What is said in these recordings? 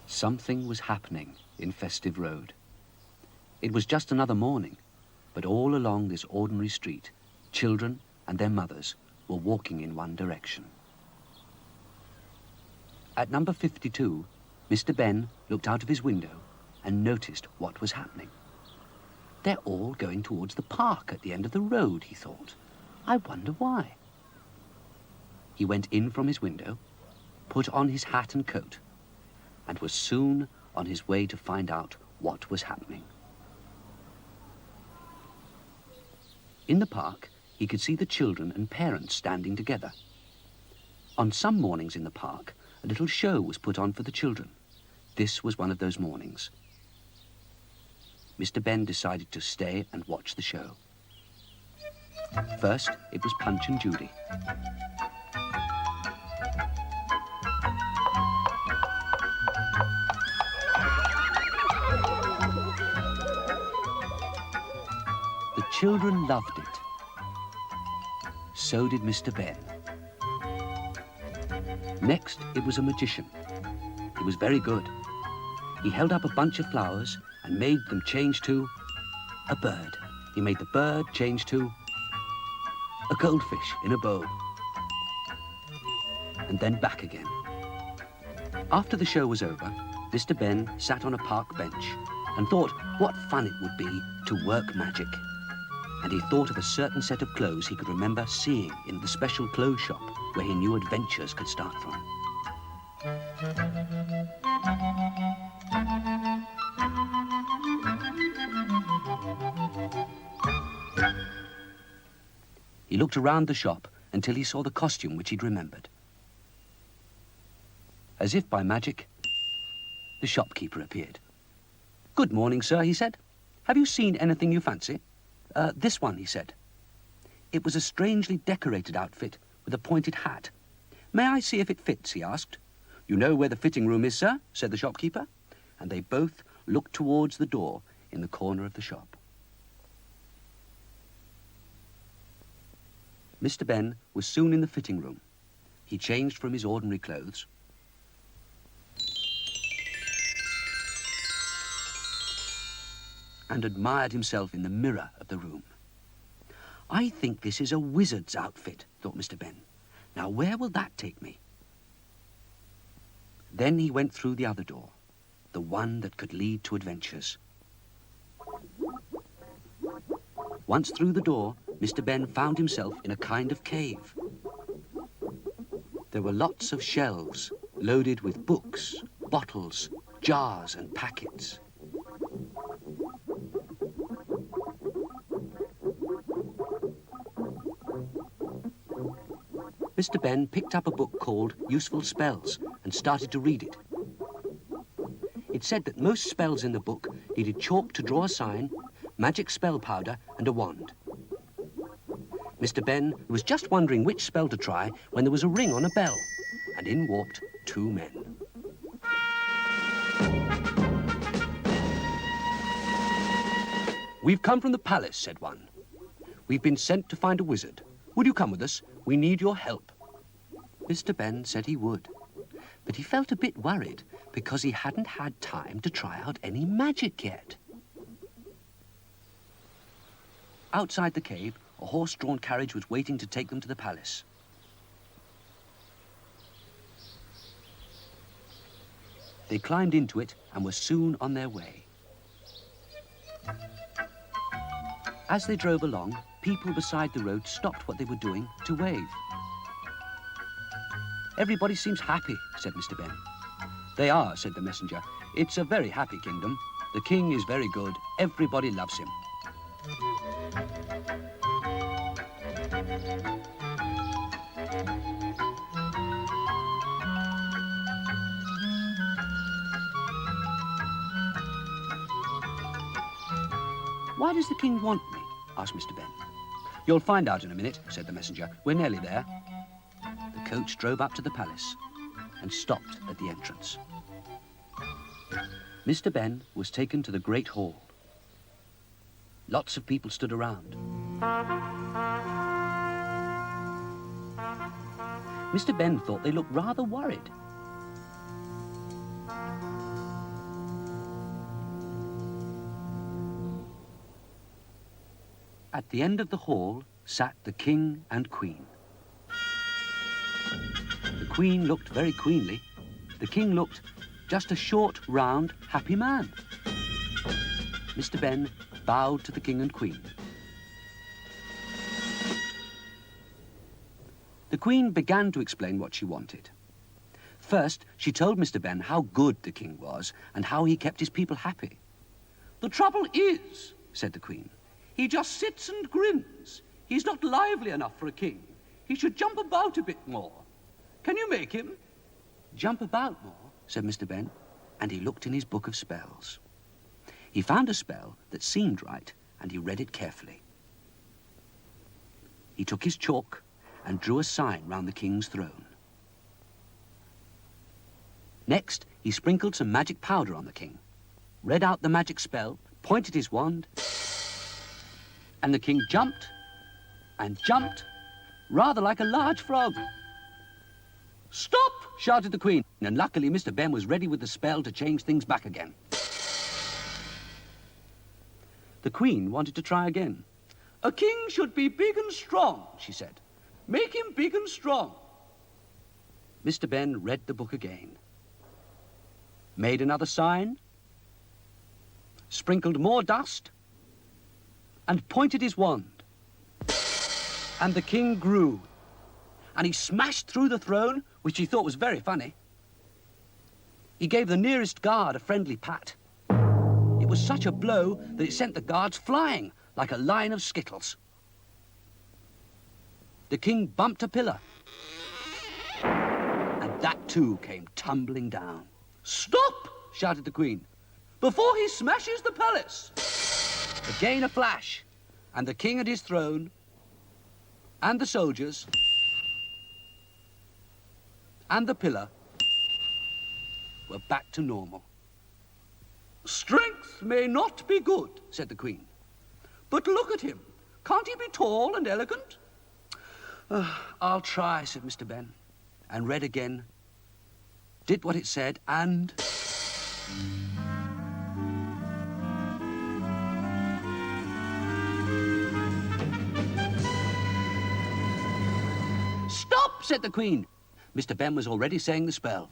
Something was happening in Festive Road. It was just another morning, but all along this ordinary street, children and their mothers were walking in one direction. At number 52, Mr. Benn looked out of his window and noticed what was happening. They're all going towards the park at the end of the road, he thought. I wonder why. He went in from his window, put on his hat and coat, and was soon on his way to find out what was happening. In the park, he could see the children and parents standing together. On some mornings in the park, a little show was put on for the children. This was one of those mornings. Mr. Benn decided to stay and watch the show. First, it was Punch and Judy. The children loved it. So did Mr. Benn. Next, it was a magician. He was very good. He held up a bunch of flowers and made them change to a bird. He made the bird change to a goldfish in a bowl. And then back again. After the show was over, Mr. Benn sat on a park bench and thought what fun it would be to work magic. And he thought of a certain set of clothes he could remember seeing in the special clothes shop where he knew adventures could start from. He looked around the shop until he saw the costume which he'd remembered. As if by magic, the shopkeeper appeared. "Good morning, sir," he said. "Have you seen anything you fancy?" This one," he said. It was a strangely decorated outfit with a pointed hat. "May I see if it fits?" he asked. "You know where the fitting room is, sir," said the shopkeeper. And they both looked towards the door in the corner of the shop. Mr. Benn was soon in the fitting room. He changed from his ordinary clothes and admired himself in the mirror of the room. "I think this is a wizard's outfit," thought Mr. Benn. "Now where will that take me?" Then he went through the other door, the one that could lead to adventures. Once through the door, Mr. Benn found himself in a kind of cave. There were lots of shelves loaded with books, bottles, jars and packets. Mr. Benn picked up a book called Useful Spells and started to read it. It said that most spells in the book needed chalk to draw a sign, magic spell powder and a wand. Mr. Benn was just wondering which spell to try when there was a ring on a bell, and in walked two men. "We've come from the palace," said one. "We've been sent to find a wizard. Would you come with us? We need your help." Mr. Benn said he would, but he felt a bit worried because he hadn't had time to try out any magic yet. Outside the cave, a horse-drawn carriage was waiting to take them to the palace. They climbed into it and were soon on their way. As they drove along, people beside the road stopped what they were doing to wave. "Everybody seems happy," said Mr. Benn. "They are," said the messenger. "It's a very happy kingdom. The king is very good. Everybody loves him." Why does the king want me? Asked Mr. Benn. You'll find out in a minute, said the messenger. We're nearly there. The coach drove up to the palace and stopped at the entrance. Mr. Benn was taken to the great hall. Lots of people stood around. Mr. Benn thought they looked rather worried. At the end of the hall sat the king and queen. The queen looked very queenly. The king looked just a short, round, happy man. Mr. Benn bowed to the king and queen. The queen began to explain what she wanted. First, she told Mr. Benn how good the king was and how he kept his people happy. "The trouble is," said the queen, "he just sits and grins. He's not lively enough for a king. He should jump about a bit more. Can you make him?" "Jump about more?" said Mr. Benn, and he looked in his book of spells. He found a spell that seemed right, and he read it carefully. He took his chalk and drew a sign round the king's throne. Next, he sprinkled some magic powder on the king, read out the magic spell, pointed his wand, and the king jumped and jumped, rather like a large frog. "Stop!" shouted the queen, and luckily Mr. Benn was ready with the spell to change things back again. The queen wanted to try again. "A king should be big and strong," she said. "Make him big and strong." Mr. Benn read the book again, made another sign, sprinkled more dust, and pointed his wand. And the king grew, and he smashed through the throne, which he thought was very funny. He gave the nearest guard a friendly pat. It was such a blow that it sent the guards flying like a line of skittles. The king bumped a pillar, and that too came tumbling down. "Stop!" shouted the queen, "before he smashes the palace." Again a flash, and the king and his throne, and the soldiers, and the pillar were back to normal. "Strength may not be good," said the queen, "but look at him. Can't he be tall and elegant?" "I'll try," said Mr. Benn, and read again, did what it said, and... "Stop!" said the queen. Mr. Benn was already saying the spell.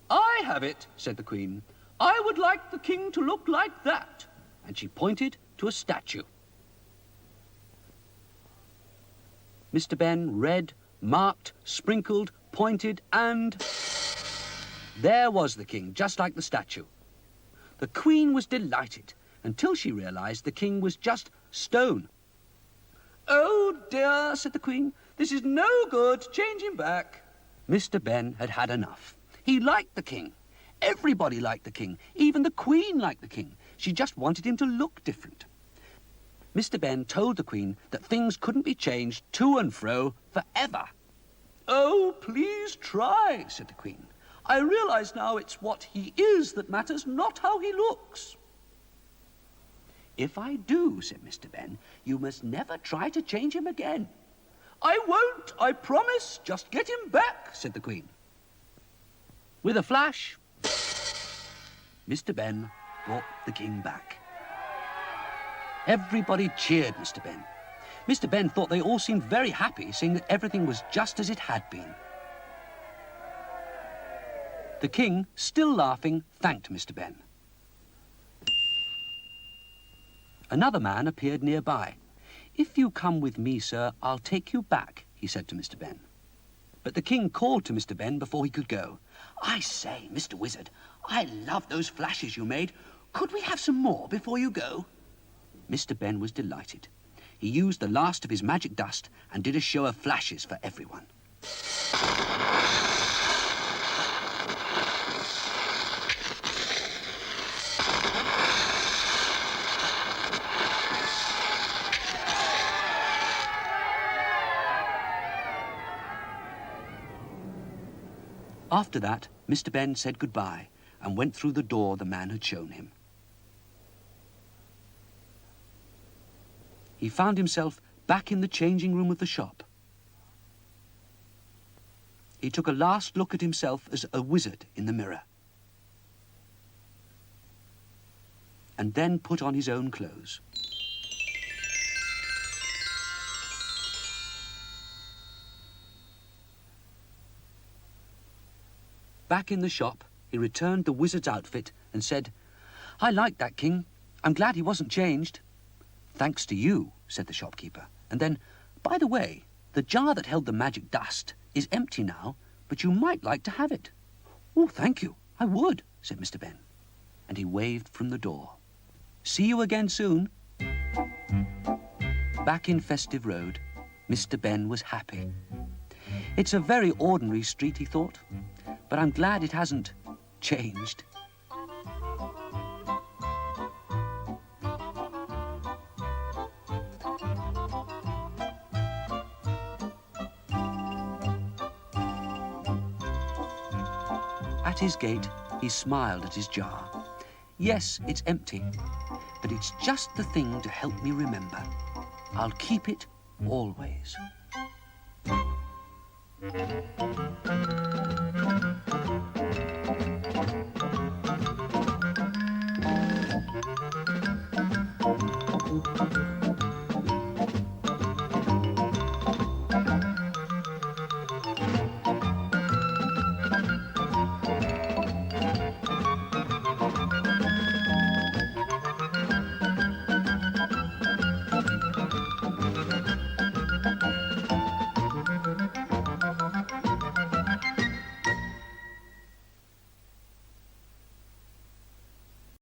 "I have it," said the queen. "I would like the king to look like that." And she pointed to a statue. Mr. Benn read, marked, sprinkled, pointed, and... there was the king, just like the statue. The queen was delighted until she realized the king was just stone. "Oh dear," said the queen, "this is no good. Change him back." Mr. Benn had had enough. He liked the king. Everybody liked the king. Even the queen liked the king. She just wanted him to look different. Mr. Benn told the queen that things couldn't be changed to and fro forever. "Oh, please try," said the queen. "I realize now it's what he is that matters, not how he looks." "If I do," said Mr. Benn, "you must never try to change him again." "I won't, I promise. Just get him back," said the queen. With a flash, Mr. Benn brought the king back. Everybody cheered Mr. Benn. Mr. Benn thought they all seemed very happy, seeing that everything was just as it had been. The king, still laughing, thanked Mr. Benn. Another man appeared nearby. "If you come with me, sir, I'll take you back," he said to Mr. Benn. But the king called to Mr. Benn before he could go. "I say, Mr. Wizard, I love those flashes you made. Could we have some more before you go?" Mr. Benn was delighted. He used the last of his magic dust and did a show of flashes for everyone. After that, Mr. Benn said goodbye and went through the door the man had shown him. He found himself back in the changing room of the shop. He took a last look at himself as a wizard in the mirror, and then put on his own clothes. Back in the shop, he returned the wizard's outfit and said, "I like that king. I'm glad he wasn't changed." "Thanks to you," said the shopkeeper. And then, "By the way, the jar that held the magic dust is empty now, but you might like to have it." "Oh, thank you, I would," said Mr. Benn. And he waved from the door. "See you again soon." Back in Festive Road, Mr. Benn was happy. It's a very ordinary street, he thought, but I'm glad it hasn't changed. At his gate, he smiled at his jar. Yes, it's empty, but it's just the thing to help me remember. I'll keep it always.